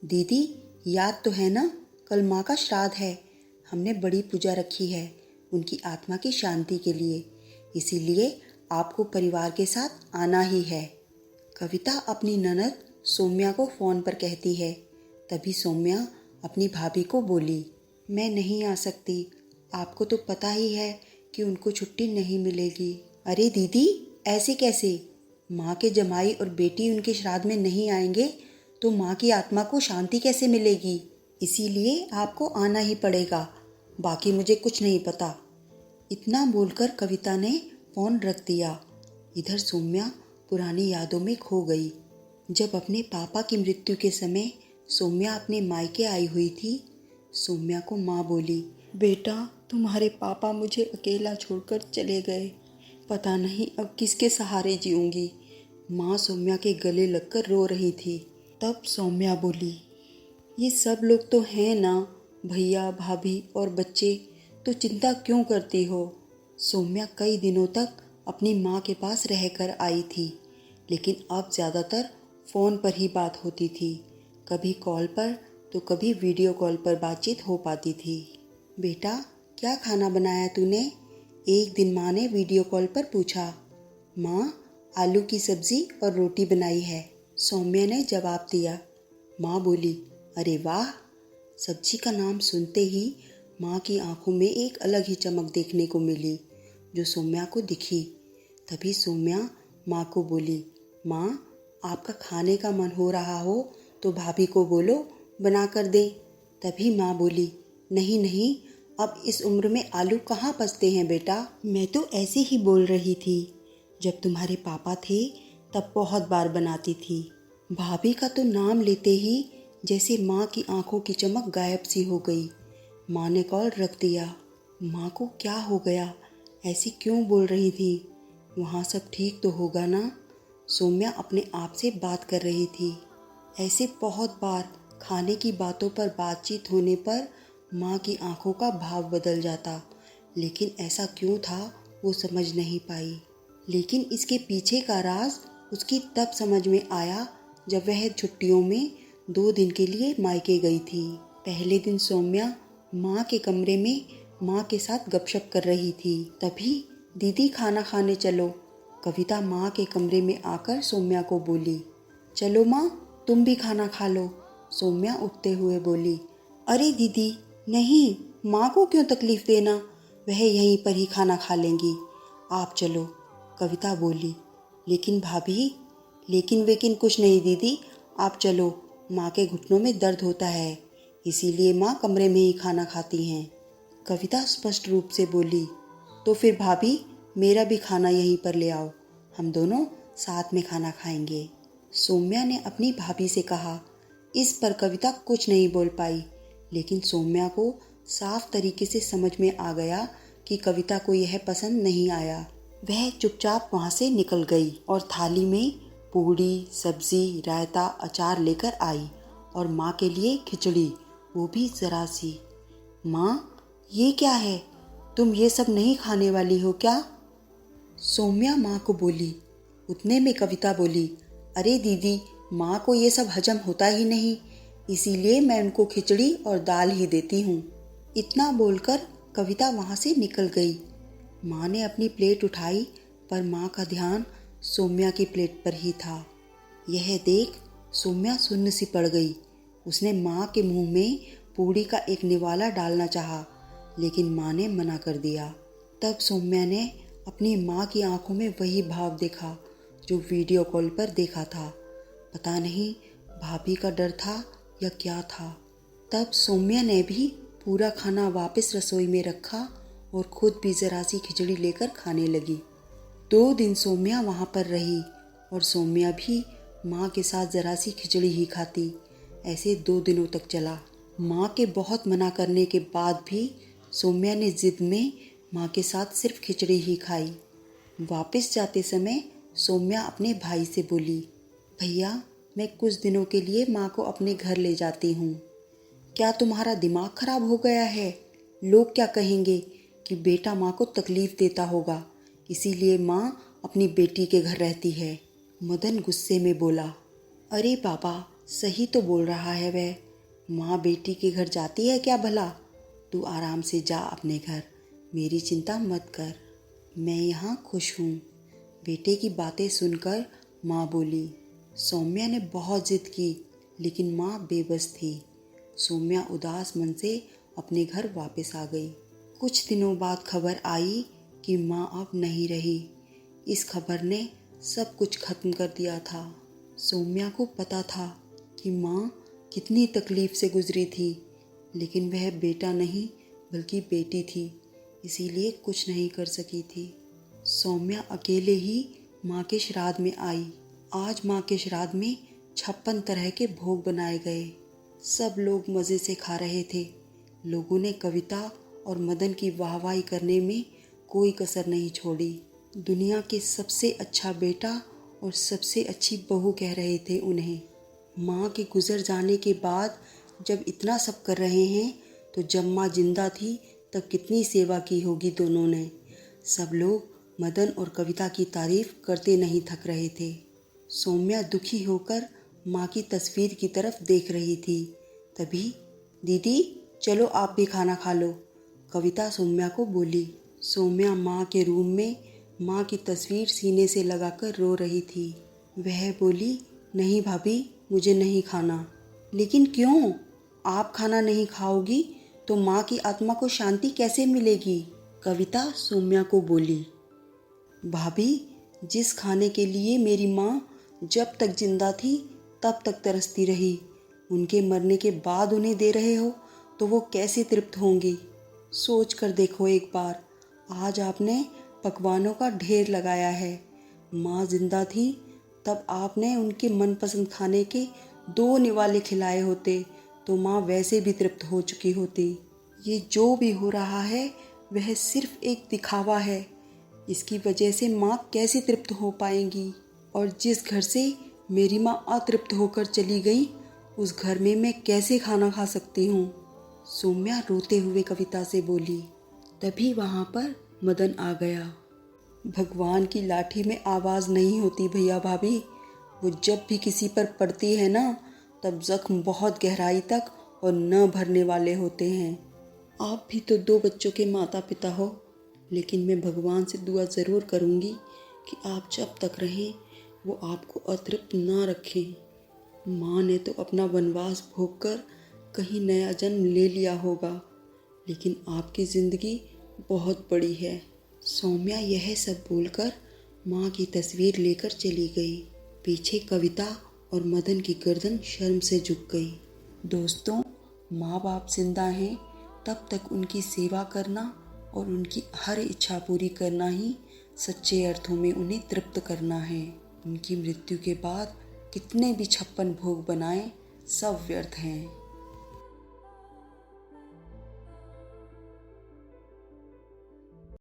दीदी, याद तो है ना, कल माँ का श्राद्ध है। हमने बड़ी पूजा रखी है उनकी आत्मा की शांति के लिए, इसीलिए आपको परिवार के साथ आना ही है। कविता अपनी ननद सौम्या को फ़ोन पर कहती है। तभी सौम्या अपनी भाभी को बोली, मैं नहीं आ सकती, आपको तो पता ही है कि उनको छुट्टी नहीं मिलेगी। अरे दीदी, ऐसे कैसे? माँ के जमाई और बेटी उनके श्राद्ध में नहीं आएंगे तो माँ की आत्मा को शांति कैसे मिलेगी? इसीलिए आपको आना ही पड़ेगा, बाकी मुझे कुछ नहीं पता। इतना बोलकर कविता ने फ़ोन रख दिया। इधर सौम्या पुरानी यादों में खो गई। जब अपने पापा की मृत्यु के समय सौम्या अपने मायके आई हुई थी, सौम्या को माँ बोली, बेटा, तुम्हारे पापा मुझे अकेला छोड़कर चले गए, पता नहीं अब किसके सहारे जीऊँगी। माँ सौम्या के गले लगकर रो रही थी। तब सौम्या बोली, ये सब लोग तो हैं ना, भैया भाभी और बच्चे, तो चिंता क्यों करती हो? सौम्या कई दिनों तक अपनी माँ के पास रहकर आई थी, लेकिन अब ज़्यादातर फ़ोन पर ही बात होती थी। कभी कॉल पर तो कभी वीडियो कॉल पर बातचीत हो पाती थी। बेटा, क्या खाना बनाया तूने? एक दिन माँ ने वीडियो कॉल पर पूछा। माँ, आलू की सब्ज़ी और रोटी बनाई है, सौम्या ने जवाब दिया। माँ बोली, अरे वाह। सब्जी का नाम सुनते ही माँ की आंखों में एक अलग ही चमक देखने को मिली, जो सौम्या को दिखी। तभी सौम्या माँ को बोली, माँ, आपका खाने का मन हो रहा हो तो भाभी को बोलो बना कर दे। तभी माँ बोली, नहीं नहीं, अब इस उम्र में आलू कहाँ पचते हैं बेटा, मैं तो ऐसे ही बोल रही थी। जब तुम्हारे पापा थे तब बहुत बार बनाती थी। भाभी का तो नाम लेते ही जैसे माँ की आंखों की चमक गायब सी हो गई। माँ ने कॉल रख दिया। माँ को क्या हो गया, ऐसी क्यों बोल रही थी? वहाँ सब ठीक तो होगा ना? सौम्या अपने आप से बात कर रही थी। ऐसे बहुत बार खाने की बातों पर बातचीत होने पर माँ की आंखों का भाव बदल जाता, लेकिन ऐसा क्यों था वो समझ नहीं पाई। लेकिन इसके पीछे का राज उसकी तब समझ में आया जब वह छुट्टियों में 2 दिन के लिए मायके गई थी। पहले दिन सौम्या माँ के कमरे में माँ के साथ गपशप कर रही थी। तभी दीदी, खाना खाने चलो। कविता माँ के कमरे में आकर सौम्या को बोली, चलो माँ, तुम भी खाना खा लो। सौम्या उठते हुए बोली, अरे दीदी, नहीं, माँ को क्यों तकलीफ़ देना, वह यहीं पर ही खाना खा लेंगी, आप चलो। कविता बोली, लेकिन भाभी, लेकिन वेकिन कुछ नहीं दीदी, आप चलो, माँ के घुटनों में दर्द होता है, इसीलिए माँ कमरे में ही खाना खाती हैं। कविता स्पष्ट रूप से बोली, तो फिर भाभी, मेरा भी खाना यहीं पर ले आओ, हम दोनों साथ में खाना खाएंगे। सौम्या ने अपनी भाभी से कहा। इस पर कविता कुछ नहीं बोल पाई, लेकिन सौम्या को साफ तरीके से समझ में आ गया कि कविता को यह पसंद नहीं आया। वह चुपचाप वहाँ से निकल गई और थाली में पूड़ी, सब्जी, रायता, अचार लेकर आई और माँ के लिए खिचड़ी, वो भी ज़रा सी। माँ, ये क्या है, तुम ये सब नहीं खाने वाली हो क्या? सौम्या माँ को बोली। उतने में कविता बोली, अरे दीदी, माँ को ये सब हजम होता ही नहीं, इसीलिए मैं उनको खिचड़ी और दाल ही देती हूँ। इतना बोलकर कविता वहाँ से निकल गई। माँ ने अपनी प्लेट उठाई, पर माँ का ध्यान सौम्या की प्लेट पर ही था। यह देख सौम्या सुन्न सी पड़ गई। उसने माँ के मुंह में पूड़ी का एक निवाला डालना चाहा, लेकिन माँ ने मना कर दिया। तब सौम्या ने अपनी माँ की आंखों में वही भाव देखा जो वीडियो कॉल पर देखा था। पता नहीं भाभी का डर था या क्या था। तब सौम्या ने भी पूरा खाना वापस रसोई में रखा और खुद भी ज़रा सी खिचड़ी लेकर खाने लगी। 2 दिन सौम्या वहाँ पर रही और सौम्या भी माँ के साथ ज़रा सी खिचड़ी ही खाती। ऐसे 2 दिनों तक चला। माँ के बहुत मना करने के बाद भी सौम्या ने ज़िद में माँ के साथ सिर्फ खिचड़ी ही खाई। वापस जाते समय सौम्या अपने भाई से बोली, भैया, मैं कुछ दिनों के लिए माँ को अपने घर ले जाती हूँ। क्या तुम्हारा दिमाग खराब हो गया है? लोग क्या कहेंगे कि बेटा माँ को तकलीफ़ देता होगा, इसीलिए माँ अपनी बेटी के घर रहती है। मदन गुस्से में बोला, अरे पापा, सही तो बोल रहा है वह। माँ बेटी के घर जाती है क्या भला? तू आराम से जा अपने घर, मेरी चिंता मत कर, मैं यहाँ खुश हूँ। बेटे की बातें सुनकर माँ बोली। सौम्या ने बहुत जिद की, लेकिन माँ बेबस थी। सौम्या उदास मन से अपने घर वापस आ गई। कुछ दिनों बाद खबर आई कि माँ अब नहीं रही। इस खबर ने सब कुछ खत्म कर दिया था। सौम्या को पता था कि माँ कितनी तकलीफ से गुजरी थी, लेकिन वह बेटा नहीं बल्कि बेटी थी, इसीलिए कुछ नहीं कर सकी थी। सौम्या अकेले ही माँ के श्राद्ध में आई। आज माँ के श्राद्ध में 56 तरह के भोग बनाए गए। सब लोग मज़े से खा रहे थे। लोगों ने कविता और मदन की वाहवाही करने में कोई कसर नहीं छोड़ी। दुनिया के सबसे अच्छा बेटा और सबसे अच्छी बहू कह रहे थे उन्हें। माँ के गुजर जाने के बाद जब इतना सब कर रहे हैं, तो जब माँ जिंदा थी तब कितनी सेवा की होगी दोनों ने। सब लोग मदन और कविता की तारीफ करते नहीं थक रहे थे। सौम्या दुखी होकर माँ की तस्वीर की तरफ देख रही थी। तभी दीदी चलो आप भी खाना खा लो, कविता सौम्या को बोली। सौम्या माँ के रूम में माँ की तस्वीर सीने से लगाकर रो रही थी। वह बोली, नहीं भाभी, मुझे नहीं खाना। लेकिन क्यों? आप खाना नहीं खाओगी तो माँ की आत्मा को शांति कैसे मिलेगी? कविता सौम्या को बोली। भाभी, जिस खाने के लिए मेरी माँ जब तक जिंदा थी तब तक तरसती रही, उनके मरने के बाद उन्हें दे रहे हो तो वो कैसे तृप्त होंगी? सोच कर देखो एक बार। आज आपने पकवानों का ढेर लगाया है। माँ जिंदा थी तब आपने उनके मनपसंद खाने के 2 निवाले खिलाए होते तो माँ वैसे भी तृप्त हो चुकी होती। ये जो भी हो रहा है वह सिर्फ एक दिखावा है। इसकी वजह से माँ कैसे तृप्त हो पाएंगी? और जिस घर से मेरी माँ अतृप्त होकर चली गई, उस घर में मैं कैसे खाना खा सकती हूँ? सौम्या रोते हुए कविता से बोली। तभी वहाँ पर मदन आ गया। भगवान की लाठी में आवाज़ नहीं होती भैया भाभी, वो जब भी किसी पर पड़ती है ना, तब जख्म बहुत गहराई तक और न भरने वाले होते हैं। आप भी तो 2 बच्चों के माता पिता हो, लेकिन मैं भगवान से दुआ ज़रूर करूँगी कि आप जब तक रहें वो आपको अतृप्त ना रखें। माँ ने तो अपना वनवास भोग कर कहीं नया जन्म ले लिया होगा, लेकिन आपकी ज़िंदगी बहुत बड़ी है। सौम्या यह सब बोलकर माँ की तस्वीर लेकर चली गई। पीछे कविता और मदन की गर्दन शर्म से झुक गई। दोस्तों, माँ बाप जिंदा हैं तब तक उनकी सेवा करना और उनकी हर इच्छा पूरी करना ही सच्चे अर्थों में उन्हें तृप्त करना है। उनकी मृत्यु के बाद कितने भी 56 भोग बनाए, सब व्यर्थ हैं।